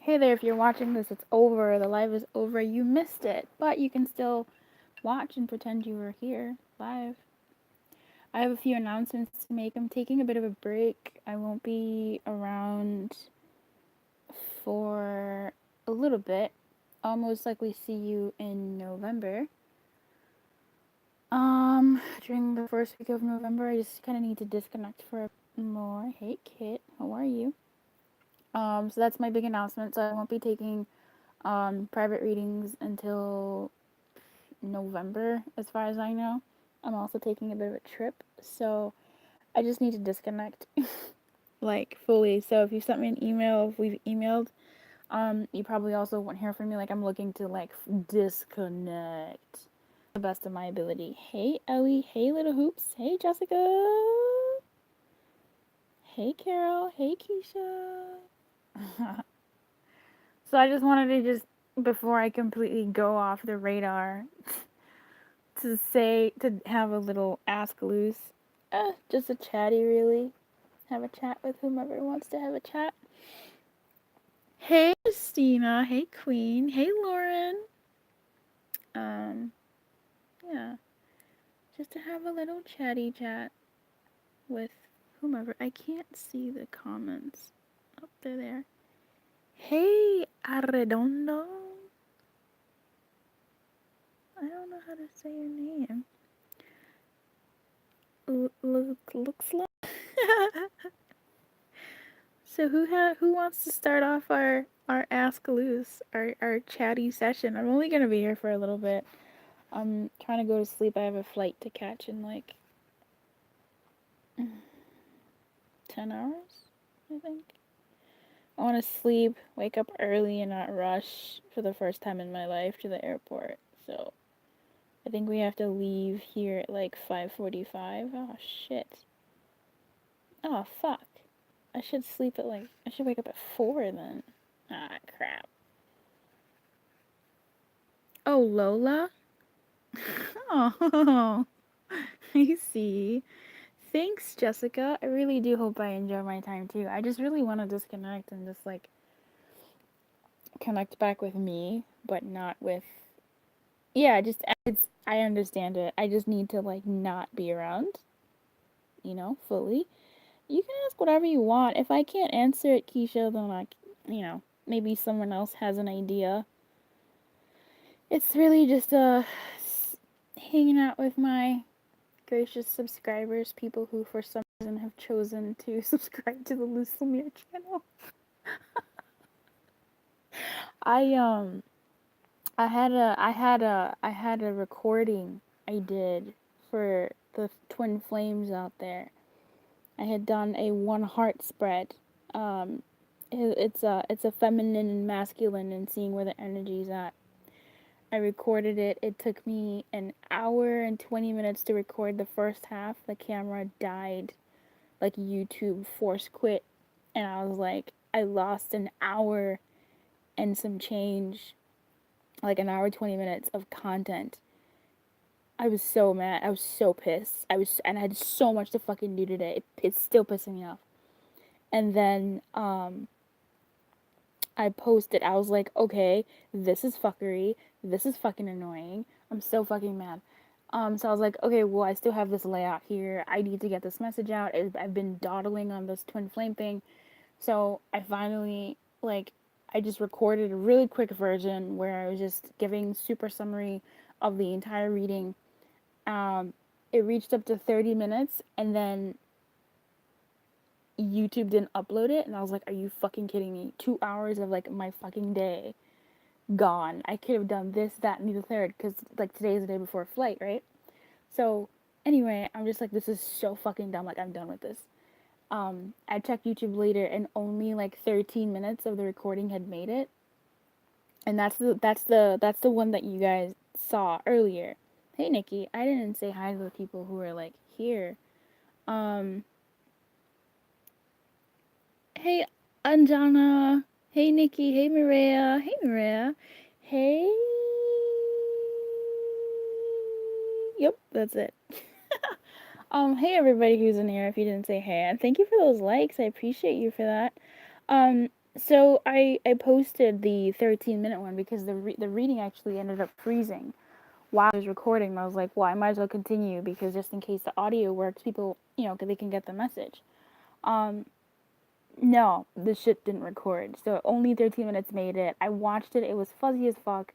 Hey there, if you're watching this, it's over. The live is over. You missed it, but you can still watch and pretend you were here live. I have a few announcements to make. I'm taking a bit of a break. I won't be around for a little bit. I'll most likely see you in November. During the first week of November, I just kind of need to disconnect for more. Hey, Kit, how are you? So that's my big announcement. So I won't be taking private readings until November, as far as I know. I'm also taking a bit of a trip, so I just need to disconnect, like fully. So if you sent me an email, if we've emailed, you probably also won't hear from me. Like I'm looking to like disconnect the best of my ability. Hey Ellie, hey Little Hoops, hey Jessica, hey Carol, hey Keisha. So I just wanted to just before I completely go off the radar to have a little ask loose, just a chatty really, have a chat with whomever wants to have a chat. Hey Christina, hey Queen, hey Lauren. Um, yeah, just to have a little chatty chat with whomever. I can't see the comments. Oh, they're there. Hey Arredondo. I don't know how to say your name. Looks like. So who wants to start off our ask loose, our chatty session? I'm only gonna be here for a little bit. I'm trying to go to sleep. I have a flight to catch in like 10 hours, I think. I want to sleep, wake up early, and not rush for the first time in my life to the airport. So I think we have to leave here at like 5:45. Oh shit. Oh fuck. I should sleep at like I should wake up at 4 then. Ah crap. Oh Lola. Oh, I see. Thanks, Jessica. I really do hope I enjoy my time too. I just really want to disconnect and just like connect back with me, but not with. Yeah, just I understand it. I just need to like not be around, fully. You can ask whatever you want. If I can't answer it, Keisha, then maybe someone else has an idea. It's really just hanging out with my gracious subscribers, people who for some reason have chosen to subscribe to the Loose Lumiere channel. I I had a recording I did for the twin flames out there. I had done a one heart spread. Um, it's a feminine and masculine and seeing where the energy's at. I recorded it. It took me an hour and 20 minutes to record the first half. The camera died, like YouTube force quit, and I was like, I lost an hour and some change, like an hour 20 minutes of content. I was so mad. I was so pissed. And I had so much to fucking do today. It's still pissing me off. And then I posted. I was like, okay, this is fuckery. This is fucking annoying. I'm so fucking mad. So I was like, okay, well, I still have this layout here. I need to get this message out. I've been dawdling on this twin flame thing. So I finally, like, I just recorded a really quick version where I was just giving super summary of the entire reading. It reached up to 30 minutes, and then YouTube didn't upload it, and I was like, are you fucking kidding me? 2 hours of, like, my fucking day gone. I could have done this, that, and the third, because, like, today is the day before flight, right? So, anyway, I'm just like, this is so fucking dumb. Like, I'm done with this. I checked YouTube later, and only like 13 minutes of the recording had made it, and that's the one that you guys saw earlier. Hey Nikki, I didn't say hi to the people who are like here. Um, hey Anjana, hey Nikki, hey Maria, hey Maria, hey. Yep, that's it. Hey everybody who's in here. If you didn't say hey, and thank you for those likes. I appreciate you for that. Um, So I posted the 13-minute one because the reading actually ended up freezing while I was recording. And I was like, well, I might as well continue because just in case the audio works, people, they can get the message. Um, no, the shit didn't record. So only 13 minutes made it. I watched it. It was fuzzy as fuck.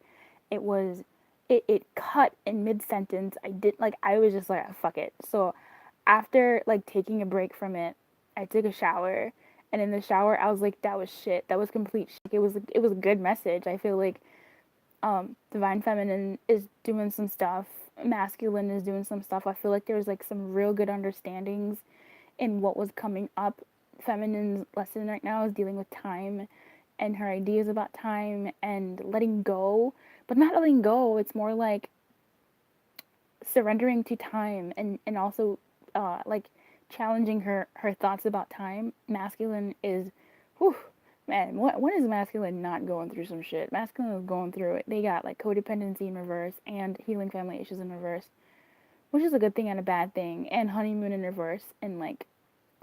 It was, it cut in mid sentence. I was just like, fuck it. So after like taking a break from it, I took a shower. And in the shower, I was like, that was shit. That was complete shit. It was a good message. I feel like Divine Feminine is doing some stuff. Masculine is doing some stuff. I feel like there's like some real good understandings in what was coming up. Feminine's lesson right now is dealing with time and her ideas about time and letting go, but not letting go. It's more like surrendering to time and also like challenging her thoughts about time. Masculine is, whew, man, when is masculine not going through some shit? Masculine is going through it. They got like codependency in reverse and healing family issues in reverse, which is a good thing and a bad thing, and honeymoon in reverse and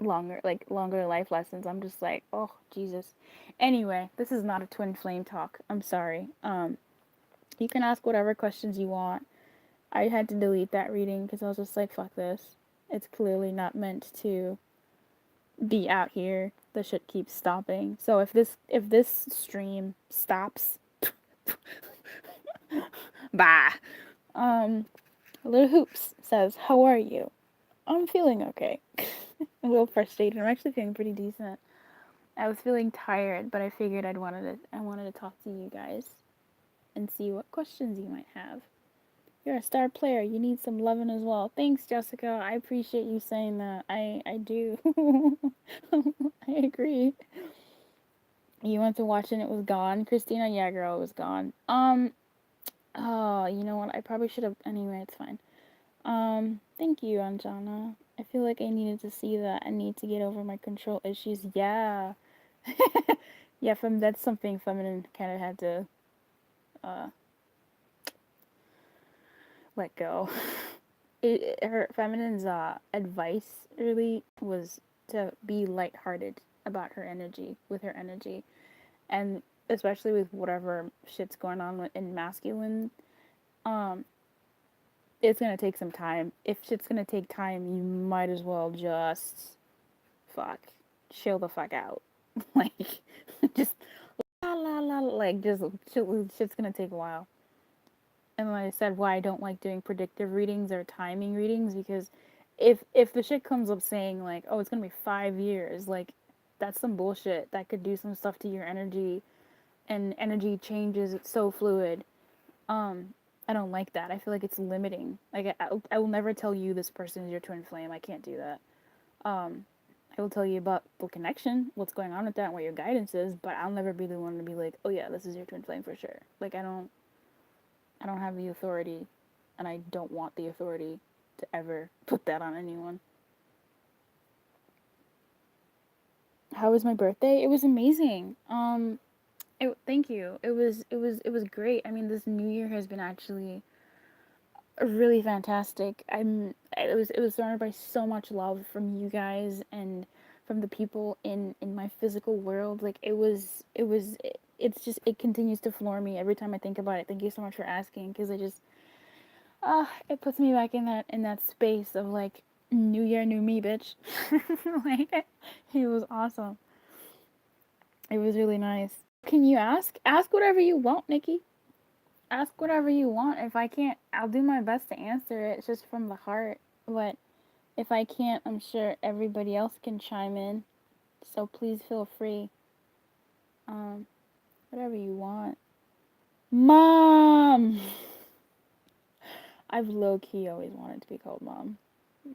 longer life lessons. I'm just like, oh Jesus. Anyway, this is not a twin flame talk. I'm sorry. You can ask whatever questions you want. I had to delete that reading because I was just like, fuck this. It's clearly not meant to be out here. The shit keeps stopping. So if this stream stops, bye. Little Hoops says, "How are you?" I'm feeling okay. A little frustrated. I'm actually feeling pretty decent. I was feeling tired, but I figured I wanted to talk to you guys and see what questions you might have. You're a star player. You need some loving as well. Thanks, Jessica. I appreciate you saying that. I do. I agree. You went to watch and it was gone. Christina, yeah, girl, it was gone. Oh, you know what? I probably should have. Anyway, it's fine. Thank you, Anjana. I feel like I needed to see that. I need to get over my control issues. Yeah. Yeah, that's something feminine kind of had to uh let go. Her feminine's advice really was to be lighthearted about her energy, with her energy, and especially with whatever shit's going on in masculine. Um, it's gonna take some time. If shit's gonna take time, you might as well just fuck, chill the fuck out, like just la la la, like just chill. Shit's gonna take a while. And like I said, why I don't like doing predictive readings or timing readings, because if the shit comes up saying like, oh, it's gonna be 5 years, like that's some bullshit. That could do some stuff to your energy, and energy changes. It's so fluid. Um, I don't like that. I feel like it's limiting. Like I will never tell you this person is your twin flame. I can't do that. Um, I will tell you about the connection, what's going on with that, and what your guidance is, but I'll never be the one to be like, oh yeah, this is your twin flame for sure. Like I don't have the authority, and I don't want the authority to ever put that on anyone. How was my birthday? It was amazing. Thank you. It was great. I mean, this new year has been actually really fantastic. It was surrounded by so much love from you guys and from the people in my physical world. Like it's just, it continues to floor me every time I think about it. Thank you so much for asking, because it puts me back in that space of like, new year, new me, bitch. Like, it was awesome. It was really nice. Can you ask whatever you want, Nikki? Ask whatever you want. If I can't, I'll do my best to answer it. It's just from the heart. But if I can't, I'm sure everybody else can chime in. So please feel free. Um, whatever you want. Mom! I've low key always wanted to be called mom.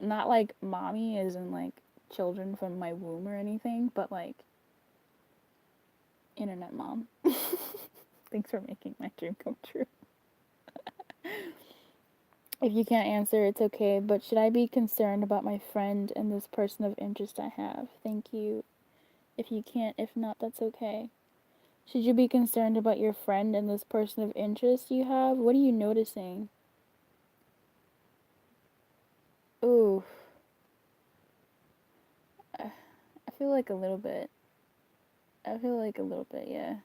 Not like mommy as in like children from my womb or anything, but like internet mom. Thanks for making my dream come true. If you can't answer, it's okay, but should I be concerned about my friend and this person of interest I have? Thank you. If you can't, if not, that's okay. Should you be concerned about your friend and this person of interest you have? What are you noticing? Ooh, I feel like a little bit. I feel like a little bit, yeah.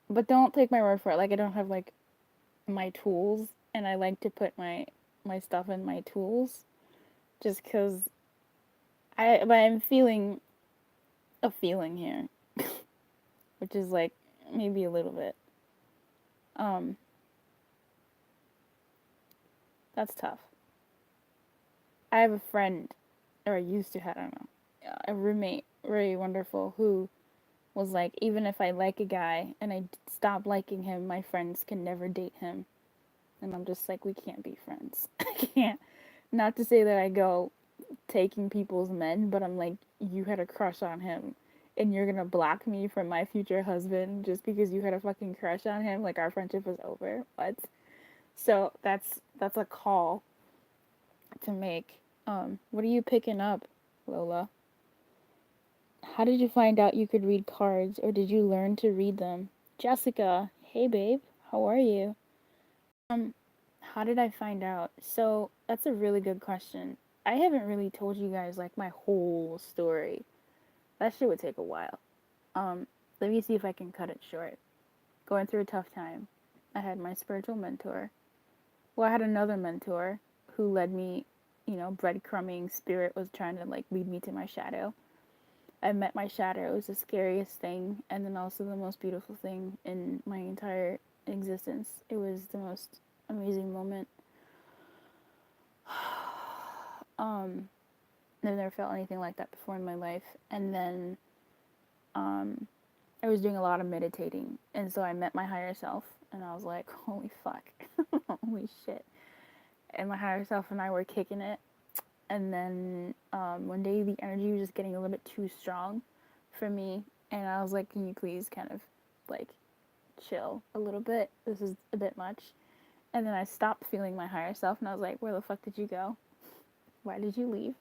But don't take my word for it. Like, I don't have like my tools, and I like to put my stuff in my tools, just because but I'm feeling a feeling here, which is like maybe a little bit. Um, that's tough. I have a friend, or I used to have, I don't know, a roommate, very wonderful, who was like, even if I like a guy and I stop liking him, my friends can never date him. And I'm just like, we can't be friends. I can't. Not to say that I go taking people's men, but I'm like, you had a crush on him. And you're gonna block me from my future husband just because you had a fucking crush on him? Like, our friendship was over. What? So that's a call to make. What are you picking up, Lola? How did you find out you could read cards, or did you learn to read them? Jessica, hey babe, how are you? Um, how did I find out? So that's a really good question. I haven't really told you guys like my whole story. That shit would take a while. Um, Let me see if I can cut it short. Going through a tough time. I had my spiritual mentor. Well, I had another mentor who led me, breadcrumbing spirit was trying to like lead me to my shadow. I met my shadow. It was the scariest thing, and then also the most beautiful thing in my entire existence. It was the most amazing moment. um, I've never felt anything like that before in my life. And then um, I was doing a lot of meditating, and so I met my higher self, and I was like, holy fuck, holy shit. And my higher self and I were kicking it. And then one day the energy was just getting a little bit too strong for me, and I was like, can you please kind of like chill a little bit? This is a bit much. And then I stopped feeling my higher self, and I was like, where the fuck did you go? Why did you leave?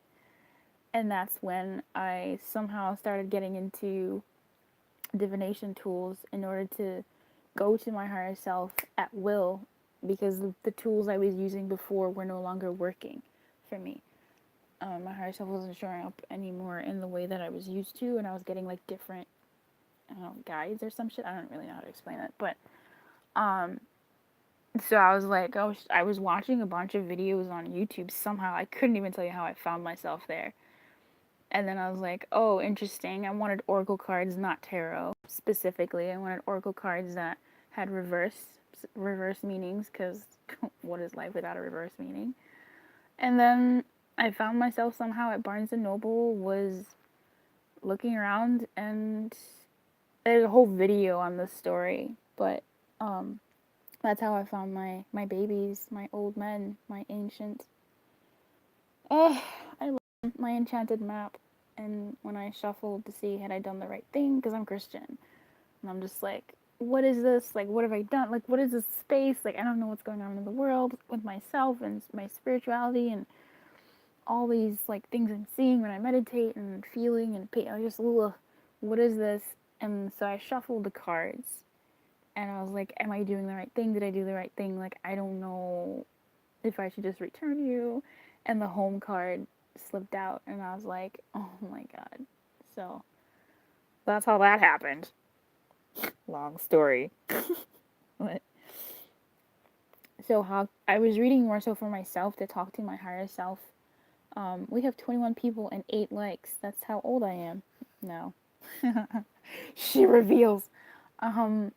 And that's when I somehow started getting into divination tools in order to go to my higher self at will, because the tools I was using before were no longer working for me. My higher self wasn't showing up anymore in the way that I was used to, and I was getting like different, I don't know, guides or some shit. I don't really know how to explain it, but um, so I was like, I was watching a bunch of videos on YouTube. Somehow I couldn't even tell you how I found myself there. And then I was like, oh, interesting. I wanted oracle cards, not tarot specifically. I wanted oracle cards that had reverse meanings, because what is life without a reverse meaning? And then I found myself somehow at Barnes and Noble, was looking around, and there's a whole video on this story, but that's how I found my babies, my old men, my ancient. Oh, I love my enchanted map. And when I shuffled to see had I done the right thing, because I'm Christian, and I'm just like, what is this? Like, what have I done? Like, what is this space? Like, I don't know what's going on in the world with myself and my spirituality and all these like things I'm seeing when I meditate and feeling and I just, ugh, what is this? And so I shuffled the cards, and I was like, am I doing the right thing? Did I do the right thing? Like, I don't know if I should just return you. And the home card slipped out, and I was like, oh my god. So that's how that happened. Long story. But so how I was reading more so for myself, to talk to my higher self. We have 21 people and 8 likes. That's how old I am. No. She reveals. Um,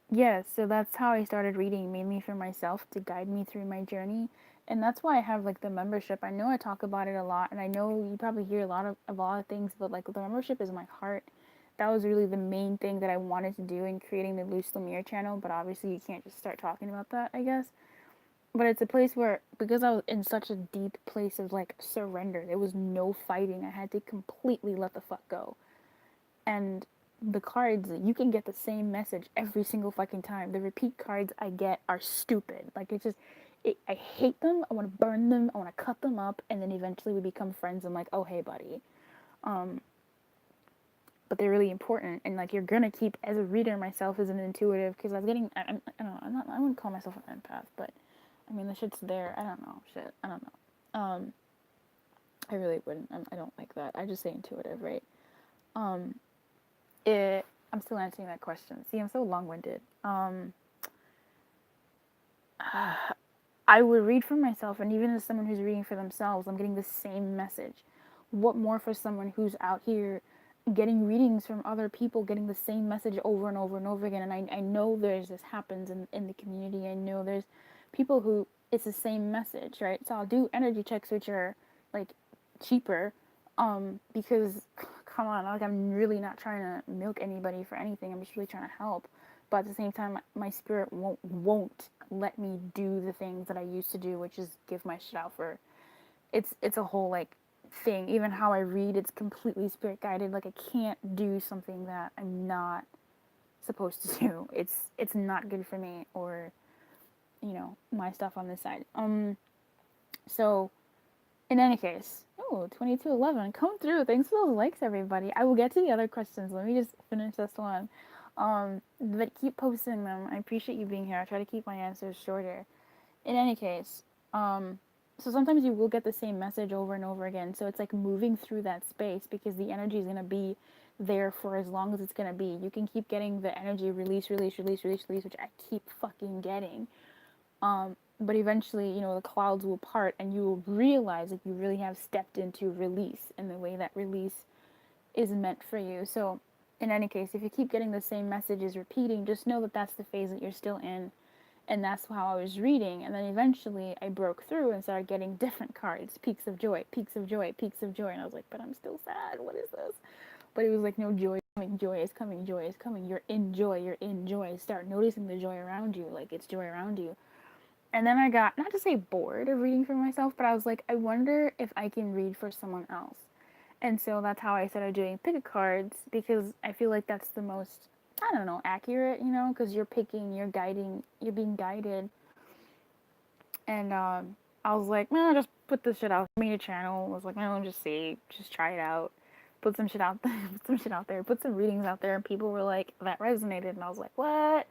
yeah, so that's how I started reading, mainly for myself, to guide me through my journey. And that's why I have like the membership. I know I talk about it a lot, and I know you probably hear a lot of things, but like the membership is my heart. That was really the main thing that I wanted to do in creating the Loose Lumiere channel, but obviously you can't just start talking about that, I guess. But it's a place where, because I was in such a deep place of like surrender, there was no fighting. I had to completely let the fuck go. And the cards, you can get the same message every single fucking time. The repeat cards I get are stupid. Like, it's just, I hate them. I want to burn them. I want to cut them up. And then eventually we become friends. I'm like, oh, hey, buddy. But they're really important. And like, you're going to keep, as a reader myself, as an intuitive, because I was getting, I don't know, I wouldn't call myself an empath, but I mean, the shit's there. I don't know. Shit. I don't know. I really wouldn't. I don't like that. I just say intuitive, right? Um, it. I'm still answering that question. See, I'm so long-winded. I would read for myself, and even as someone who's reading for themselves, I'm getting the same message. What more for someone who's out here getting readings from other people, getting the same message over and over and over again? And I know this happens in the community. I know there's people who it's the same message, right? So I'll do energy checks, which are like cheaper, because come on, like I'm really not trying to milk anybody for anything. I'm just really trying to help. But at the same time, my spirit won't let me do the things that I used to do, which is give my shit out for. It's a whole like thing. Even how I read, it's completely spirit guided. Like I can't do something that I'm not supposed to do. It's not good for me or my stuff on this side. So in any case, 2211, come through. Thanks for those likes, everybody. I will get to the other questions. Let me just finish this one. But keep posting them. I appreciate you being here. I try to keep my answers shorter. In any case, so sometimes you will get the same message over and over again. So it's like moving through that space because the energy is going to be there for as long as it's going to be. You can keep getting the energy release, release, release, release, release, which I keep fucking getting. But eventually, the clouds will part and you will realize that you really have stepped into release in the way that release is meant for you. So, in any case, if you keep getting the same messages repeating, just know that that's the phase that you're still in. And that's how I was reading. And then eventually I broke through and started getting different cards, peaks of joy, peaks of joy, peaks of joy. And I was like, but I'm still sad. What is this? But it was like, no, joy is coming, joy is coming, joy is coming. You're in joy, you're in joy. Start noticing the joy around you, like it's joy around you. And then I got, not to say bored of reading for myself, but I was like, I wonder if I can read for someone else. And so that's how I started doing pick a cards because I feel like that's the most, I don't know, accurate, because you're picking, you're guiding, you're being guided. And I was like, man, just put this shit out. Made a channel. I was like, no, just see, just try it out. Put some shit out there, put some shit out there, put some readings out there. And people were like, that resonated. And I was like, what?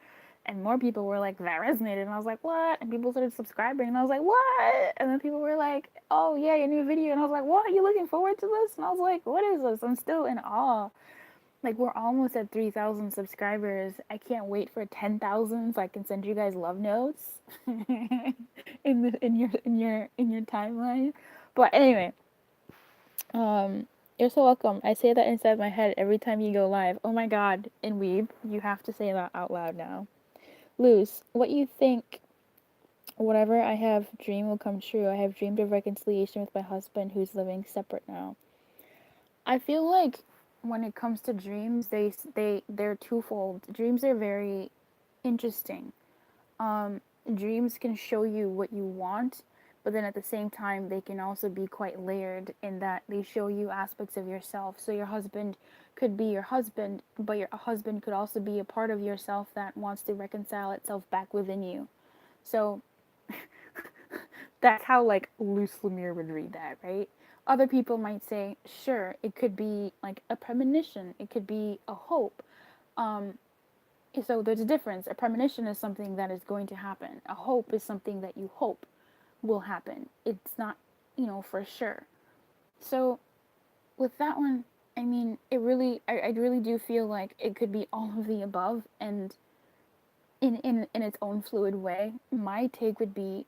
And more people were like, that resonated. And I was like, what? And people started subscribing. And I was like, what? And then people were like, oh, yeah, your new video. And I was like, what? Are you looking forward to this? And I was like, what is this? I'm still in awe. Like, we're almost at 3,000 subscribers. I can't wait for 10,000 so I can send you guys love notes in your timeline. But anyway, you're so welcome. I say that inside my head every time you go live. Oh my god, in Weeb, you have to say that out loud now. Luz, what you think? Whatever I have dreamed will come true. I have dreamed of reconciliation with my husband who's living separate now. I feel like when it comes to dreams, they're twofold. Dreams are very interesting. Dreams can show you what you want, but then at the same time, they can also be quite layered in that they show you aspects of yourself. So your husband could be your husband, but your husband could also be a part of yourself that wants to reconcile itself back within you. So that's how like loose Lumiere would read that, right? Other people might say, sure, it could be like a premonition, it could be a hope. Um, so there's a difference. A premonition is something that is going to happen. A hope is something that you hope will happen. It's not, for sure. So with that one, I mean, I really do feel like it could be all of the above, and in its own fluid way. My take would be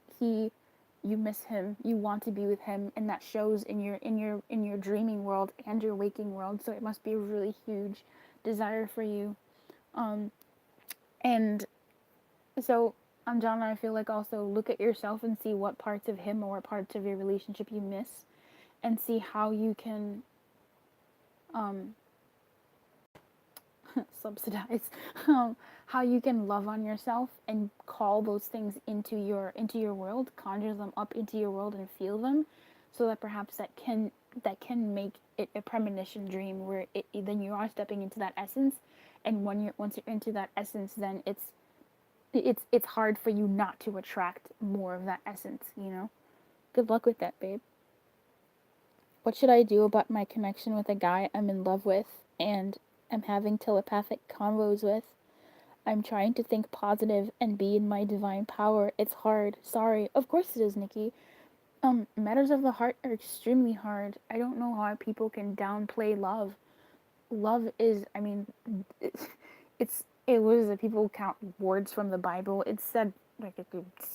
you miss him, you want to be with him, and that shows in your dreaming world and your waking world. So it must be a really huge desire for you. And so John, I feel like also look at yourself and see what parts of him or what parts of your relationship you miss, and see how you can um, subsidize how you can love on yourself and call those things into your world, conjure them up into your world and feel them, so that perhaps that can make it a premonition dream where then you are stepping into that essence, and once you're into that essence, then it's hard for you not to attract more of that essence. Good luck with that, babe. What should I do about my connection with a guy I'm in love with and am having telepathic convos with? I'm trying to think positive and be in my divine power. It's hard. Sorry. Of course it is, Nikki. Matters of the heart are extremely hard. I don't know how people can downplay love love is, I mean, it was, people count words from the Bible. It's said like a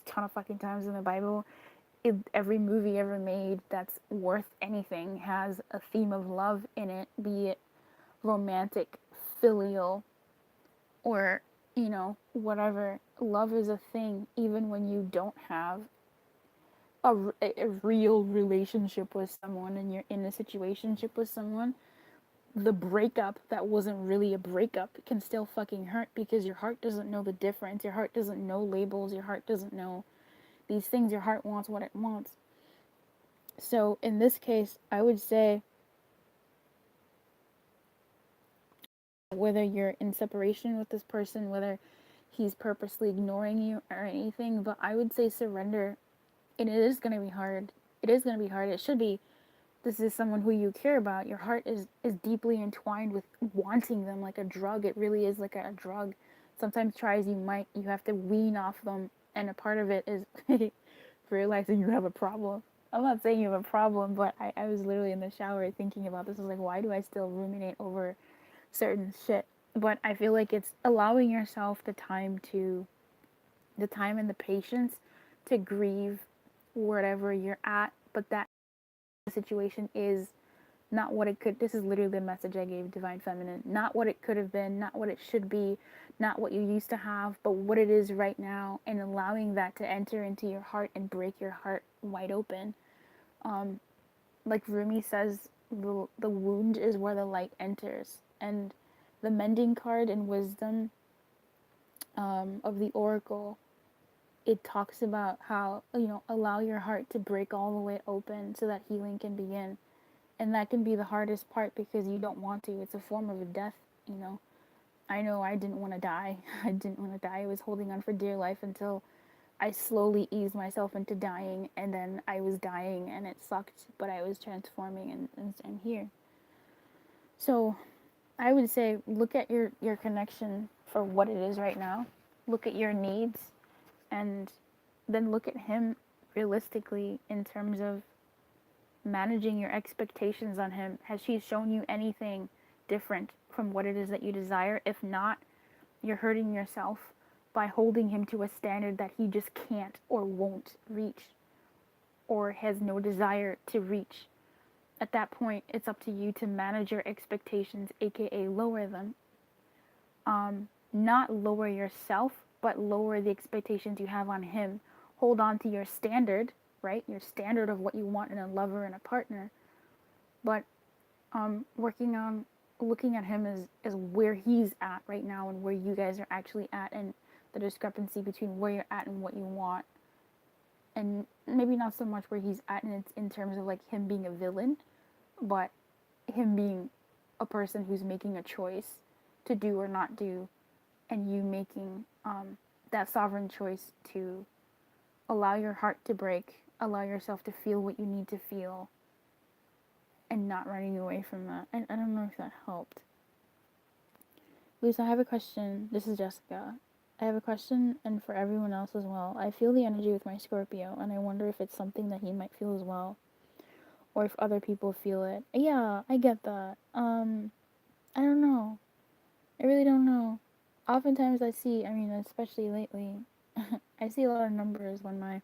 ton of fucking times in the Bible. Every movie ever made that's worth anything has a theme of love in it, be it romantic, filial, or, whatever. Love is a thing even when you don't have a real relationship with someone and you're in a situationship with someone. The breakup that wasn't really a breakup can still fucking hurt because your heart doesn't know the difference. Your heart doesn't know labels. Your heart doesn't know these things. Your heart wants what it wants. So in this case, I would say whether you're in separation with this person, whether he's purposely ignoring you or anything, but I would say surrender. And it is going to be hard. It is going to be hard. It should be. This is someone who you care about. Your heart is deeply entwined with wanting them like a drug. It really is like a drug. Sometimes try as you might, you have to wean off them. And a part of it is realizing you have a problem. I'm not saying you have a problem, but I was literally in the shower thinking about this. I was like, why do I still ruminate over certain shit? But I feel like it's allowing yourself the time and the patience to grieve wherever you're at. But that situation is not what it could. This is literally the message I gave Divine Feminine. Not what it could have been, not what it should be, not what you used to have, but what it is right now, and allowing that to enter into your heart and break your heart wide open. Like Rumi says, the wound is where the light enters. And the mending card in wisdom of the oracle, it talks about how, allow your heart to break all the way open so that healing can begin. And that can be the hardest part because you don't want to. It's a form of a death, you know. I know I didn't want to die. I didn't want to die. I was holding on for dear life until I slowly eased myself into dying, and then I was dying and it sucked, but I was transforming, and I'm here. So I would say look at your connection for what it is right now. Look at your needs, and then look at him realistically in terms of managing your expectations on him. Has he shown you anything different from what it is that you desire? If not, you're hurting yourself by holding him to a standard that he just can't or won't reach or has no desire to reach. At that point, it's up to you to manage your expectations, aka lower them. Not lower yourself, but lower the expectations you have on him. Hold on to your standard, right? Your standard of what you want in a lover and a partner. But working on looking at him as where he's at right now and where you guys are actually at, and the discrepancy between where you're at and what you want. And maybe not so much where he's at in terms of like him being a villain, but him being a person who's making a choice to do or not do, and you making that sovereign choice to allow your heart to break, allow yourself to feel what you need to feel, and not running away from that. I don't know if that helped. Lisa, I have a question. This is Jessica. I have a question, and for everyone else as well. I feel the energy with my Scorpio, and I wonder if it's something that he might feel as well, or if other people feel it. Yeah, I get that. I don't know. I really don't know. Oftentimes I see, I mean, especially lately, I see a lot of numbers when my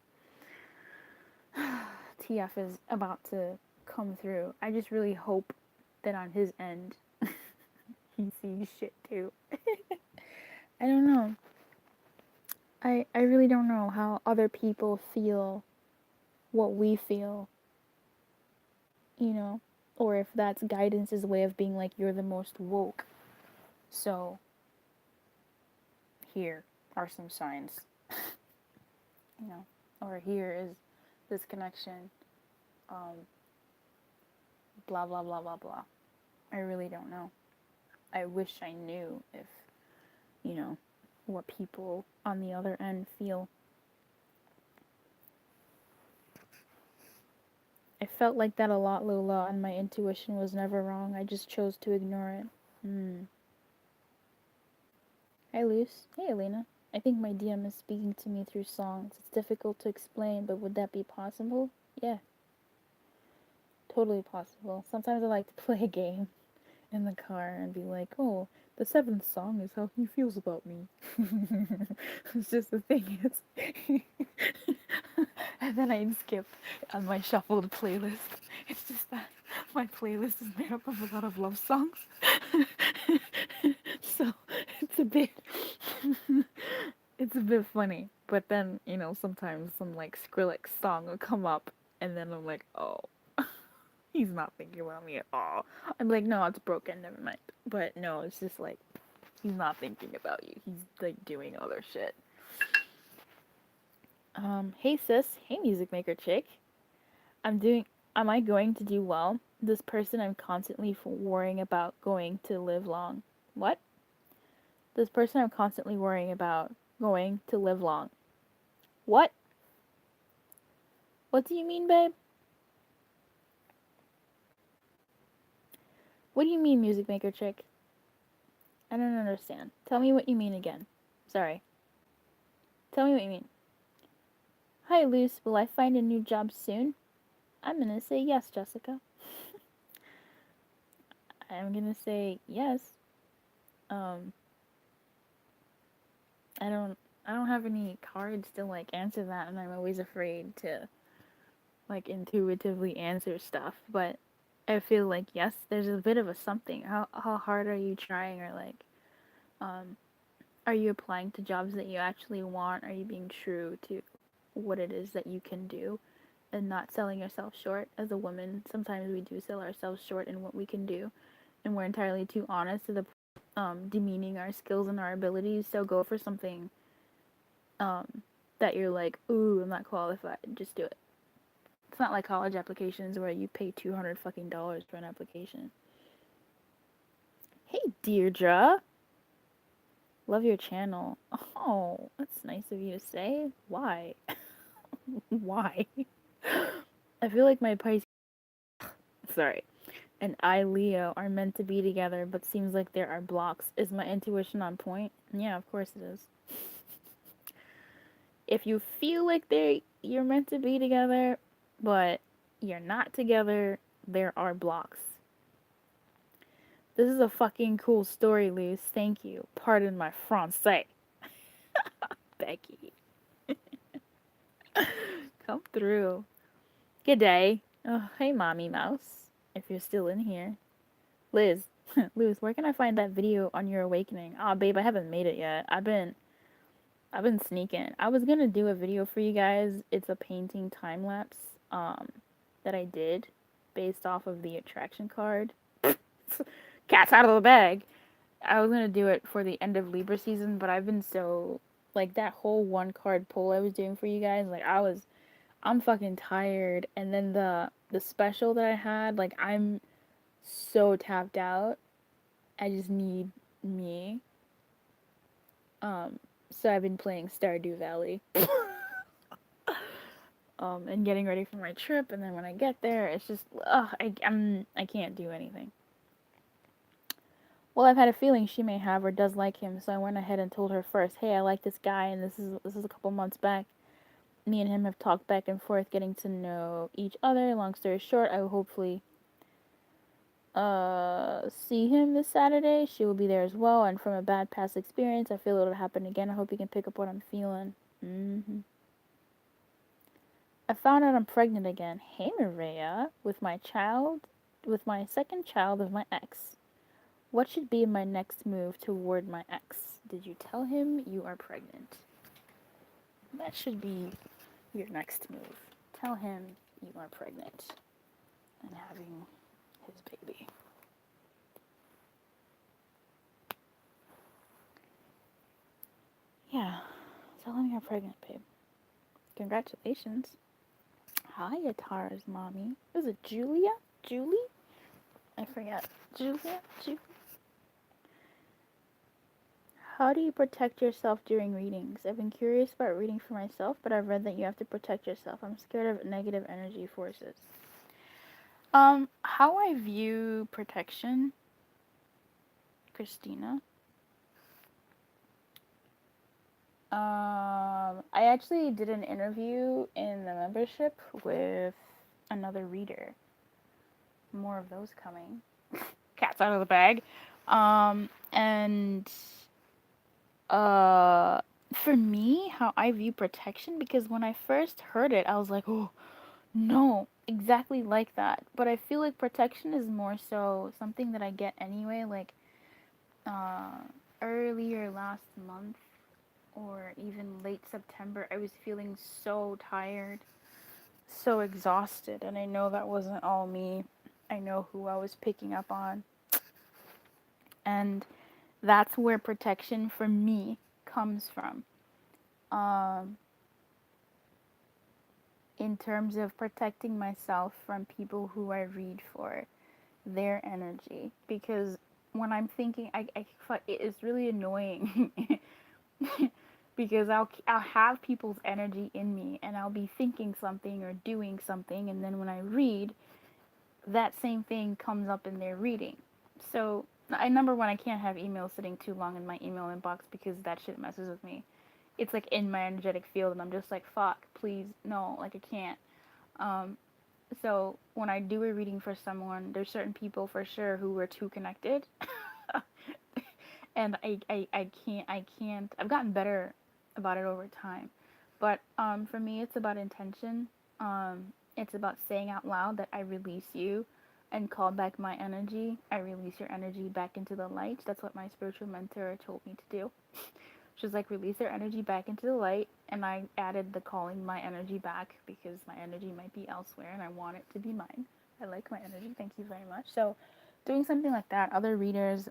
TF is about to come through. I just really hope that on his end, he sees shit too. I don't know. I really don't know how other people feel what we feel, or if that's guidance's way of being like, you're the most woke. So, here are some signs, or here is this connection, blah, blah, blah, blah, blah. I really don't know. I wish I knew if, what people on the other end feel. I felt like that a lot, Lola, and my intuition was never wrong. I just chose to ignore it. Hi, Luce. Hey, Elena. I think my DM is speaking to me through songs. It's difficult to explain, but would that be possible? Yeah. Totally possible. Sometimes I like to play a game in the car and be like, oh, the seventh song is how he feels about me. It's just the thing is. And then I'd skip on my shuffled playlist. It's just that my playlist is made up of a lot of love songs. So it's a bit it's a bit funny. But then, sometimes some like Skrillex song will come up and then I'm like, oh, he's not thinking about me at all. I'm like, no, it's broken, never mind. But no, it's just like he's not thinking about you. He's like doing other shit. Hey sis, hey music maker chick. Am I going to do well? This person I'm constantly worrying about going to live long. What? This person I'm constantly worrying about going to live long. What? What do you mean, babe? What do you mean, music maker chick? I don't understand. Tell me what you mean again. Sorry. Tell me what you mean. Hi, Luce. Will I find a new job soon? I'm gonna say yes, Jessica. I'm gonna say yes. I don't have any cards to like answer that, and I'm always afraid to like intuitively answer stuff. But I feel like yes, there's a bit of a something. How hard are you trying, or like, are you applying to jobs that you actually want? Are you being true to what it is that you can do, and not selling yourself short? As a woman, sometimes we do sell ourselves short in what we can do, and we're entirely too honest to the demeaning our skills and our abilities. So go for something that you're like, ooh, I'm not qualified. Just do it. It's not like college applications where you pay $200 fucking dollars for an application. Hey, Deirdre. Love your channel. Oh, that's nice of you to say. Why? Why? I feel like my Pisces, sorry, and I, Leo, are meant to be together, but seems like there are blocks. Is my intuition on point? Yeah, of course it is. If you feel like you're meant to be together, but you're not together, there are blocks. This is a fucking cool story, Luce. Thank you. Pardon my français. Becky. Come through. Good day. Oh, hey, Mommy Mouse. If you're still in here. Liz. Liz, where can I find that video on your awakening? Aw, babe, I haven't made it yet. I've been sneaking. I was gonna do a video for you guys. It's a painting time lapse that I did based off of the attraction card. Cat's out of the bag. I was gonna do it for the end of Libra season, but I've been so like that whole one card pull I was doing for you guys, like I'm fucking tired, and then the special that I had, like I'm so tapped out. I just need me. So I've been playing Stardew Valley. And getting ready for my trip, and then when I get there, it's just I can't do anything. Well, I've had a feeling she may have or does like him, so I went ahead and told her first, hey, I like this guy, and this is a couple months back. Me and him have talked back and forth, getting to know each other. Long story short, I will hopefully see him this Saturday. She will be there as well, and from a bad past experience, I feel it'll happen again. I hope you can pick up what I'm feeling. I found out I'm pregnant again. Hey, Maria, with my second child of my ex. What should be my next move toward my ex? Did you tell him you are pregnant? That should be your next move. Tell him you are pregnant and having his baby. Yeah, tell him you're pregnant, babe. Congratulations. Hi, Atara's mommy. Was it Julia? Julie? I forget. Julia? How do you protect yourself during readings? I've been curious about reading for myself, but I've read that you have to protect yourself. I'm scared of negative energy forces. How I view protection, Christina. I actually did an interview in the membership with another reader. More of those coming. Cat's out of the bag. And for me, how I view protection, because when I first heard it, I was like, oh no, exactly like that. But I feel like protection is more so something that I get anyway. Like uh, earlier last month or even late September, I was feeling so tired, so exhausted, and I know that wasn't all me. I know who I was picking up on, and that's where protection for me comes from. Um, in terms of protecting myself from people who I read for, their energy, because when I'm thinking, it's really annoying because I'll have people's energy in me, and I'll be thinking something or doing something, and then when I read, that same thing comes up in their reading. So I number one, I can't have emails sitting too long in my email inbox because that shit messes with me. It's like in my energetic field, and I'm just like, fuck, please, no, like I can't. Um, so when I do a reading for someone, there's certain people for sure who were too connected, and I can't. I've gotten better about it over time, but for me, it's about intention. It's about saying out loud that I release you, and call back my energy. I release your energy back into the light. That's what my spiritual mentor told me to do. She was like, release their energy back into the light. And I added the calling my energy back because my energy might be elsewhere and I want it to be mine. I like my energy. Thank you very much. So, doing something like that, other readers,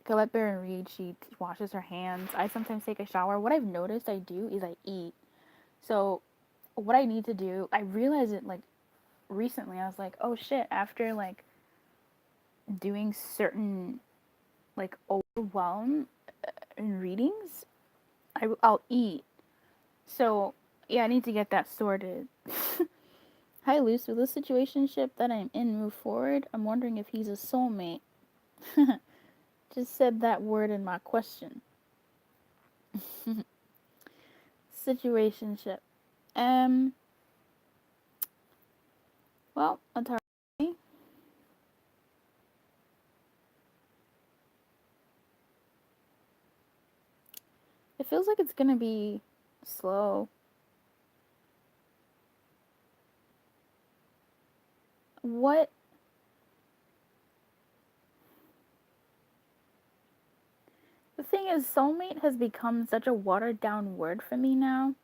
Colette Baron Reed, she washes her hands. I sometimes take a shower. What I've noticed I do is I eat. So, what I need to do, I realized it like recently. I was like, oh shit, after like doing certain like overwhelm in readings, I'll eat. So, yeah, I need to get that sorted. Hi, Luce. With this situationship that I'm in move forward, I'm wondering if he's a soulmate. Just said that word in my question. Situationship. Um, well, Atari, it feels like it's gonna be slow. What? The thing is, soulmate has become such a watered down word for me now.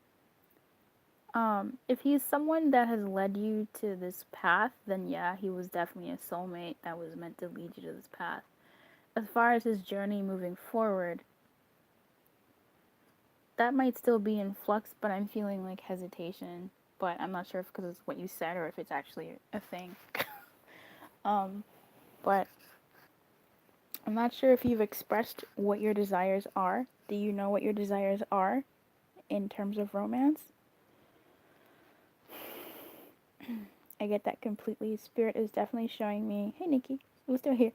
If he's someone that has led you to this path, then yeah, he was definitely a soulmate that was meant to lead you to this path. As far as his journey moving forward, that might still be in flux, but I'm feeling like hesitation. But I'm not sure if because it's what you said or if it's actually a thing. um, but I'm not sure if you've expressed what your desires are. Do you know what your desires are in terms of romance? I get that completely. Spirit is definitely showing me. Hey, Nikki, we're still here.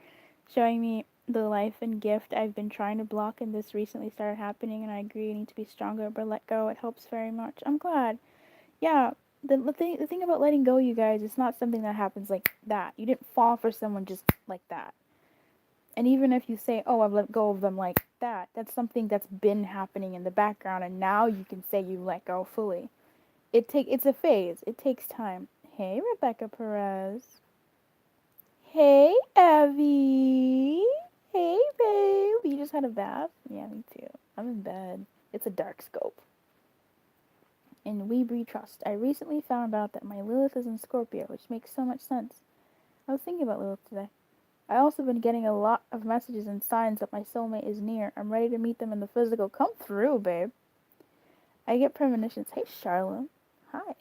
Showing me the life and gift I've been trying to block, and this recently started happening. And I agree, I need to be stronger, but let go. It helps very much. I'm glad. Yeah, the thing about letting go, you guys, it's not something that happens like that. You didn't fall for someone just like that. And even if you say, "Oh, I've let go of them like that," that's something that's been happening in the background, and now you can say you let go fully. It's a phase. It takes time. Hey, Rebecca Perez. Hey, Evie. Hey, babe. You just had a bath? Yeah, me too. I'm in bed. It's a dark scope. In We Breed Trust, I recently found out that my Lilith is in Scorpio, which makes so much sense. I was thinking about Lilith today. I also been getting a lot of messages and signs that my soulmate is near. I'm ready to meet them in the physical. Come through, babe. I get premonitions. Hey, Charlotte. Hi.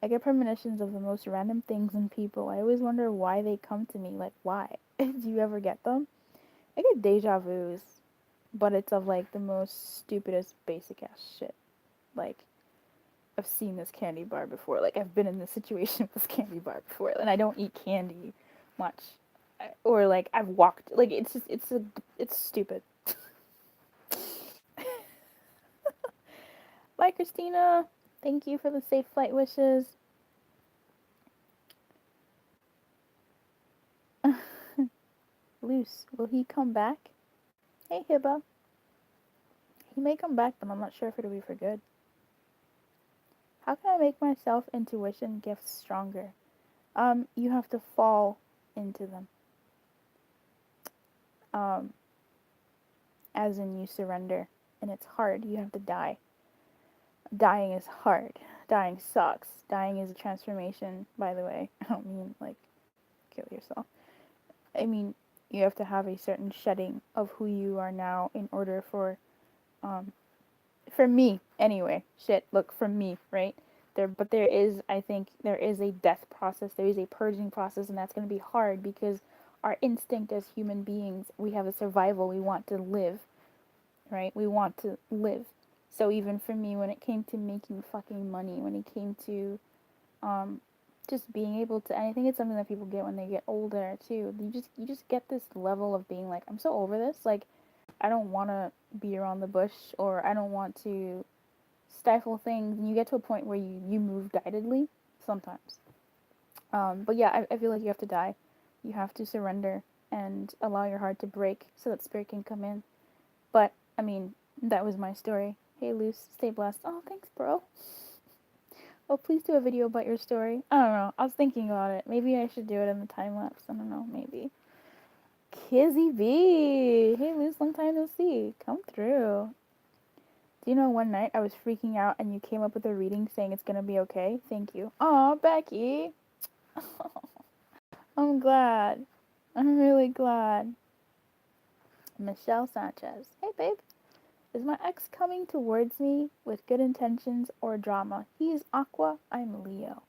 I get premonitions of the most random things and people. I always wonder why they come to me. Like, why? Do you ever get them? I get deja vus, but it's of like the most stupidest, basic ass shit. Like, I've seen this candy bar before. Like, I've been in this situation with this candy bar before, and I don't eat candy much. Or like I've walked. Like it's just it's stupid. Bye, Christina. Thank you for the safe flight wishes. Loose. Will he come back? Hey, Hiba. He may come back, but I'm not sure if it'll be for good. How can I make my self-intuition gifts stronger? You have to fall into them. As in you surrender. And it's hard. You have to die. Dying is hard. Dying sucks. Dying is a transformation, by the way. I don't mean, like, kill yourself. I mean, you have to have a certain shedding of who you are now in order for me, anyway. Shit, look, for me, right? But there is, I think, there is a death process. There is a purging process, and that's going to be hard because our instinct as human beings, we have a survival. We want to live, right? We want to live. So even for me, when it came to making fucking money, when it came to just being able to, and I think it's something that people get when they get older too. You just get this level of being like, I'm so over this. Like, I don't want to be around the bush, or I don't want to stifle things. And you get to a point where you move guidedly sometimes. But yeah, I feel like you have to die. You have to surrender and allow your heart to break so that spirit can come in. But I mean, that was my story. Hey, Luce, stay blessed. Oh, thanks, bro. Oh, please do a video about your story. I don't know. I was thinking about it. Maybe I should do it in the time lapse. I don't know. Maybe. Kizzy B. Hey, Luce, long time no see. Come through. Do you know one night I was freaking out and you came up with a reading saying it's gonna be okay? Thank you. Aw, Becky. I'm glad. I'm really glad. Michelle Sanchez. Hey, babe. Is my ex coming towards me with good intentions or drama? He is Aqua, I'm Leo.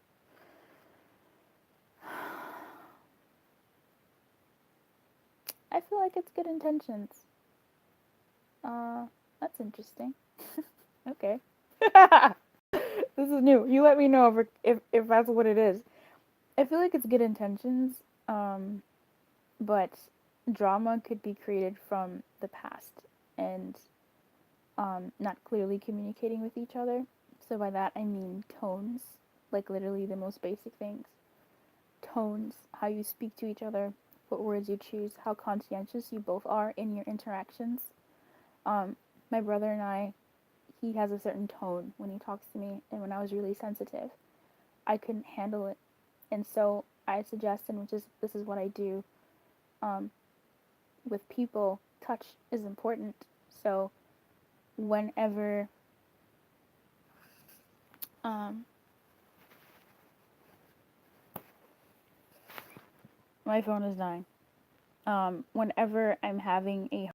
I feel like it's good intentions. That's interesting. Okay. This is new. You let me know if that's what it is. I feel like it's good intentions, but drama could be created from the past and not clearly communicating with each other. So by that I mean tones, like literally the most basic things. Tones, how you speak to each other, what words you choose, how conscientious you both are in your interactions. My brother and I, he has a certain tone when he talks to me, and when I was really sensitive, I couldn't handle it. And so I suggest, and this is what I do, with people, touch is important. So whenever my phone is dying. Whenever I'm having a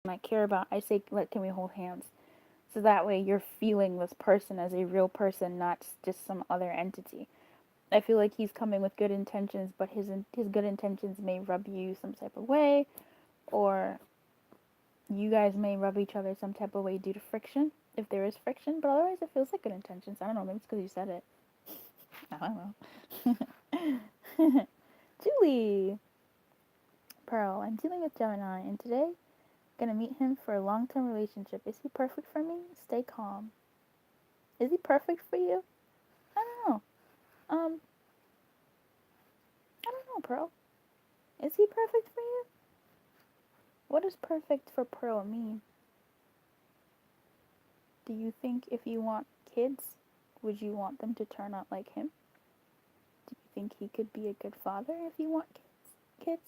I care about, I say, can we hold hands? So that way you're feeling this person as a real person, not just some other entity. I feel like he's coming with good intentions, but his good intentions may rub you some type of way, or you guys may rub each other some type of way due to friction, if there is friction. But otherwise, it feels like good intentions. I don't know. Maybe it's because you said it. I don't know. Julie. Pearl. I'm dealing with Gemini, and today gonna meet him for a long-term relationship. Is he perfect for me? Stay calm. Is he perfect for you? I don't know. I don't know, Pearl. Is he perfect for you? What does perfect for Pearl mean? Do you think if you want kids, would you want them to turn out like him? Do you think he could be a good father if you want kids?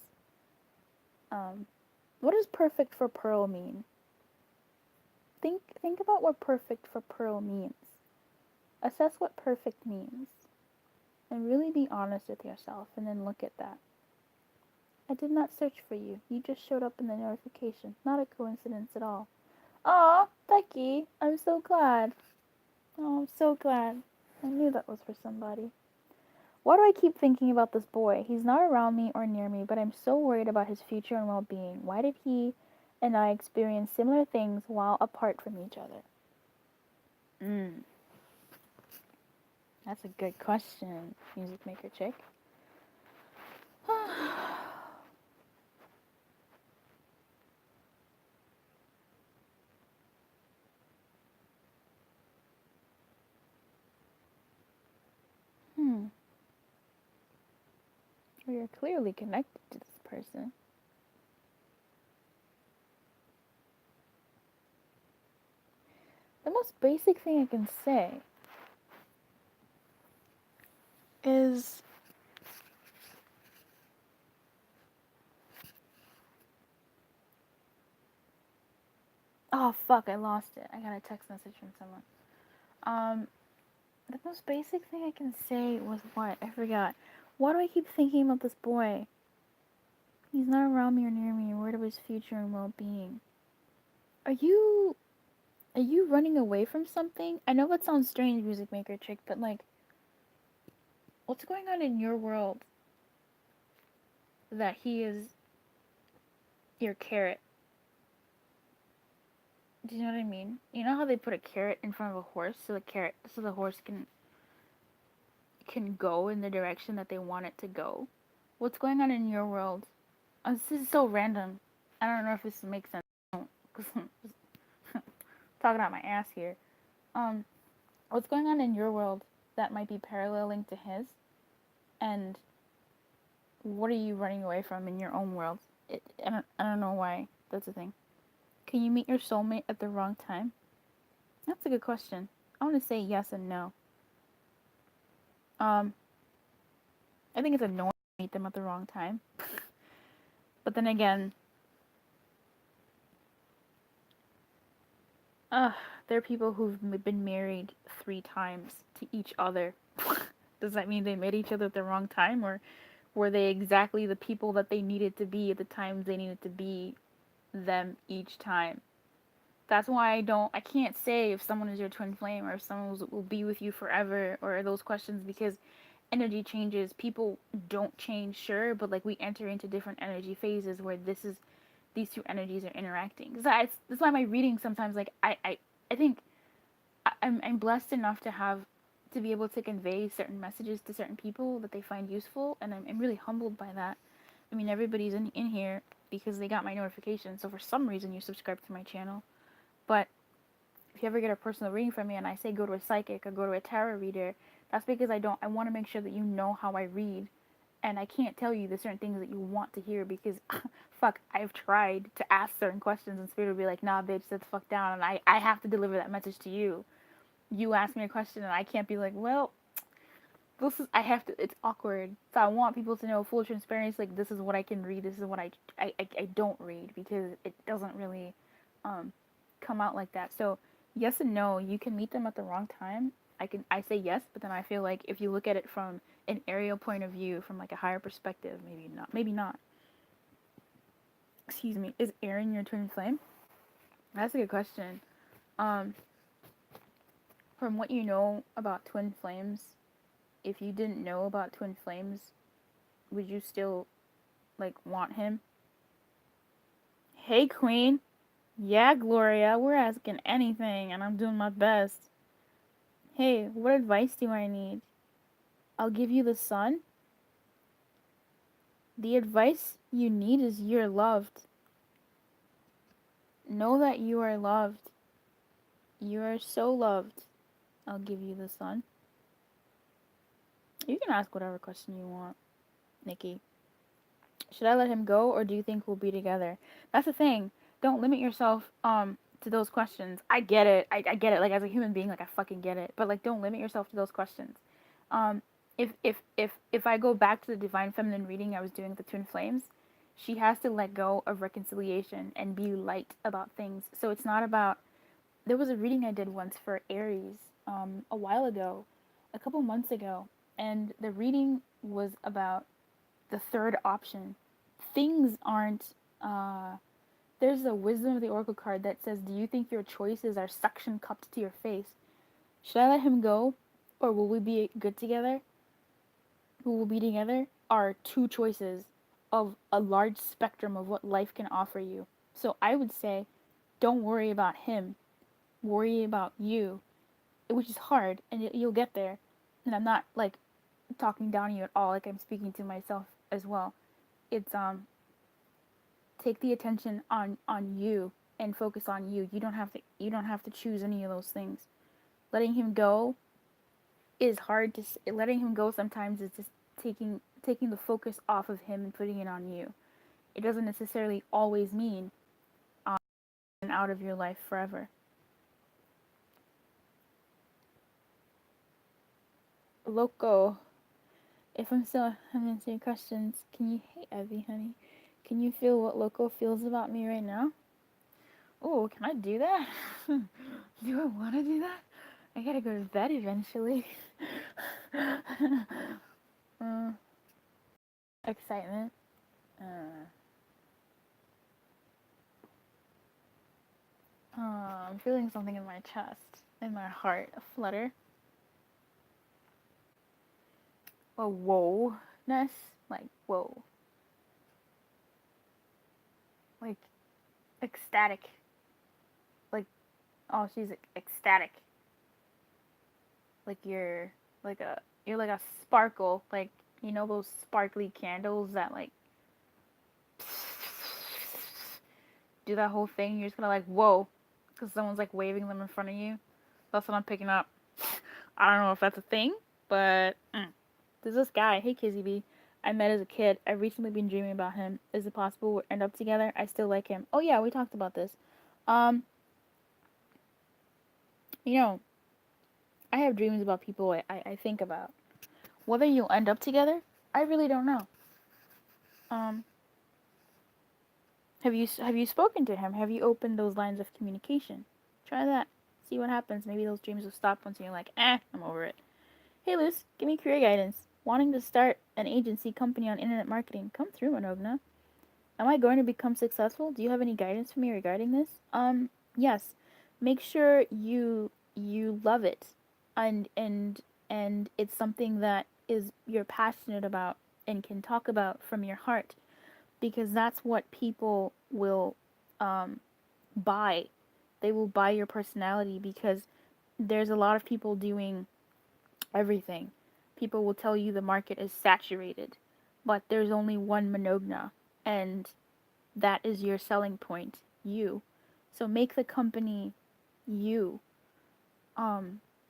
What does perfect for Pearl mean? Think about what perfect for Pearl means. Assess what perfect means. And really be honest with yourself, and then look at that. I did not search for you. You just showed up in the notification. Not a coincidence at all. Aw, Becky, I'm so glad. Oh, I'm so glad. I knew that was for somebody. Why do I keep thinking about this boy? He's not around me or near me, but I'm so worried about his future and well-being. Why did he and I experience similar things while apart from each other? That's a good question, music maker chick. We are clearly connected to this person. most basic thing I can say is oh fuck, I lost it. I got a text message from someone. The most basic thing I can say was what? I forgot. Why do I keep thinking about this boy? He's not around me or near me. I'm worried about his future and well-being. Are you running away from something? I know that sounds strange, music maker chick, but like, what's going on in your world that he is your carrot? Do you know what I mean? You know how they put a carrot in front of a horse so the horse can go in the direction that they want it to go? What's going on in your world? This is so random. I don't know if this makes sense. Cause I'm talking out my ass here. What's going on in your world that might be paralleling to his? And what are you running away from in your own world? I don't know why that's a thing. Can you meet your soulmate at the wrong time? That's a good question. I want to say yes and no. I think it's annoying to meet them at the wrong time. But then again, there are people who've been married 3 times to each other. Does that mean they met each other at the wrong time, or were they exactly the people that they needed to be at the times they needed to be them each time? That's why I can't say if someone is your twin flame or if someone will be with you forever or those questions, because energy changes. People don't change, sure, but like we enter into different energy phases where these two energies are interacting. That's why my reading sometimes, like I think I'm blessed enough to be able to convey certain messages to certain people that they find useful, and I'm really humbled by that. I mean, everybody's in here because they got my notification, so for some reason you subscribe to my channel. But if you ever get a personal reading from me and I say go to a psychic or go to a tarot reader, that's because I want to make sure that you know how I read, and I can't tell you the certain things that you want to hear because fuck, I've tried to ask certain questions and spirit will be like, nah bitch, sit the fuck down, and I have to deliver that message to you. You ask me a question and I can't be like, well, I have to, it's awkward. So I want people to know full transparency, like this is what I can read, this is what I don't read, because it doesn't really come out like that. So yes and no, you can meet them at the wrong time. I say yes, but then I feel like if you look at it from an aerial point of view, from like a higher perspective, maybe not. Excuse me, is Aaron your twin flame? That's a good question. Um, from what you know about twin flames, if you didn't know about twin flames, would you still like want him? Hey Queen. Yeah, Gloria, we're asking anything and I'm doing my best. Hey, what advice do I need? I'll give you the sun. The advice you need is you're loved. Know that you are loved. You are so loved. I'll give you the sun. You can ask whatever question you want, Nikki. Should I let him go or do you think we'll be together? That's the thing. Don't limit yourself to those questions. I get it. I get it. Like as a human being, like I fucking get it. But like don't limit yourself to those questions. Um if I go back to the divine feminine reading I was doing with the twin flames, she has to let go of reconciliation and be light about things. So it's not about, there was a reading I did once for Aries a while ago, a couple months ago, and the reading was about the third option. Things aren't there's a wisdom of the oracle card that says, do you think your choices are suction cupped to your face? Should I let him go or will we be good together? Who will be together are two choices of a large spectrum of what life can offer you. So I would say don't worry about him, worry about you, which is hard, and you'll get there. And I'm not like talking down to you at all, like I'm speaking to myself as well. It's take the attention on you and focus on you. You don't have to choose any of those things. Letting him go is hard to, letting him go sometimes is just taking the focus off of him and putting it on you. It doesn't necessarily always mean out of your life forever. Loco, if I'm still answering questions, can you, hey Evie, honey, can you feel what Loco feels about me right now? Oh, can I do that? Do I want to do that? I gotta go to bed eventually. uh, excitement. I'm feeling something in my chest, in my heart, a flutter, a whoa-ness, like whoa, like ecstatic, like oh she's ecstatic, like you're like a sparkle, like you know those sparkly candles that like do that whole thing. You're just gonna like whoa, because someone's like waving them in front of you. That's what I'm picking up. I don't know if that's a thing, but there's this guy. Hey, Kizzy B. I met as a kid. I've recently been dreaming about him. Is it possible we'll end up together? I still like him. Oh yeah, we talked about this. Um, you know, I have dreams about people I think about. Whether you'll end up together, I really don't know. Um, have you spoken to him? Have you opened those lines of communication? Try that. See what happens. Maybe those dreams will stop once you're like, I'm over it. Hey, Luce, give me career guidance. Wanting to start an agency company on internet marketing. Come through, Manogna. Am I going to become successful? Do you have any guidance for me regarding this? Yes. Make sure you love it, and it's something that is you're passionate about and can talk about from your heart, because that's what people will um, buy. They will buy your personality, because there's a lot of people doing everything. People will tell you the market is saturated, but there's only one Manogna, and that is your selling point, you. So make the company you.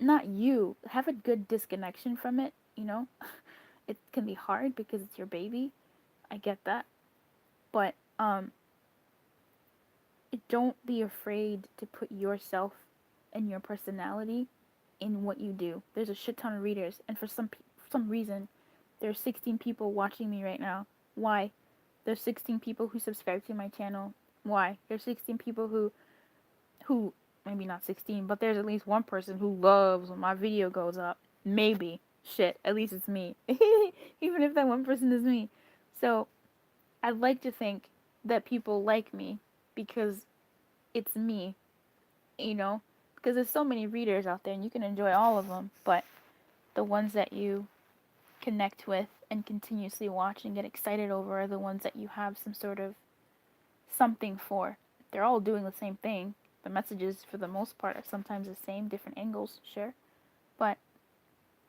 Not you. Have a good disconnection from it, you know? It can be hard because it's your baby. I get that. But don't be afraid to put yourself and your personality in what you do. There's a shit ton of readers, and for some reason there's 16 people watching me right now. Why? There's 16 people who subscribe to my channel. Why? There's 16 people who maybe not 16, but there's at least one person who loves when my video goes up. Maybe. Shit, at least it's me. Even if that one person is me. So, I'd like to think that people like me because it's me, you know? Because there's so many readers out there and you can enjoy all of them, but the ones that you connect with and continuously watch and get excited over are the ones that you have some sort of something for. They're all doing the same thing. The messages, for the most part, are sometimes the same, different angles, sure, but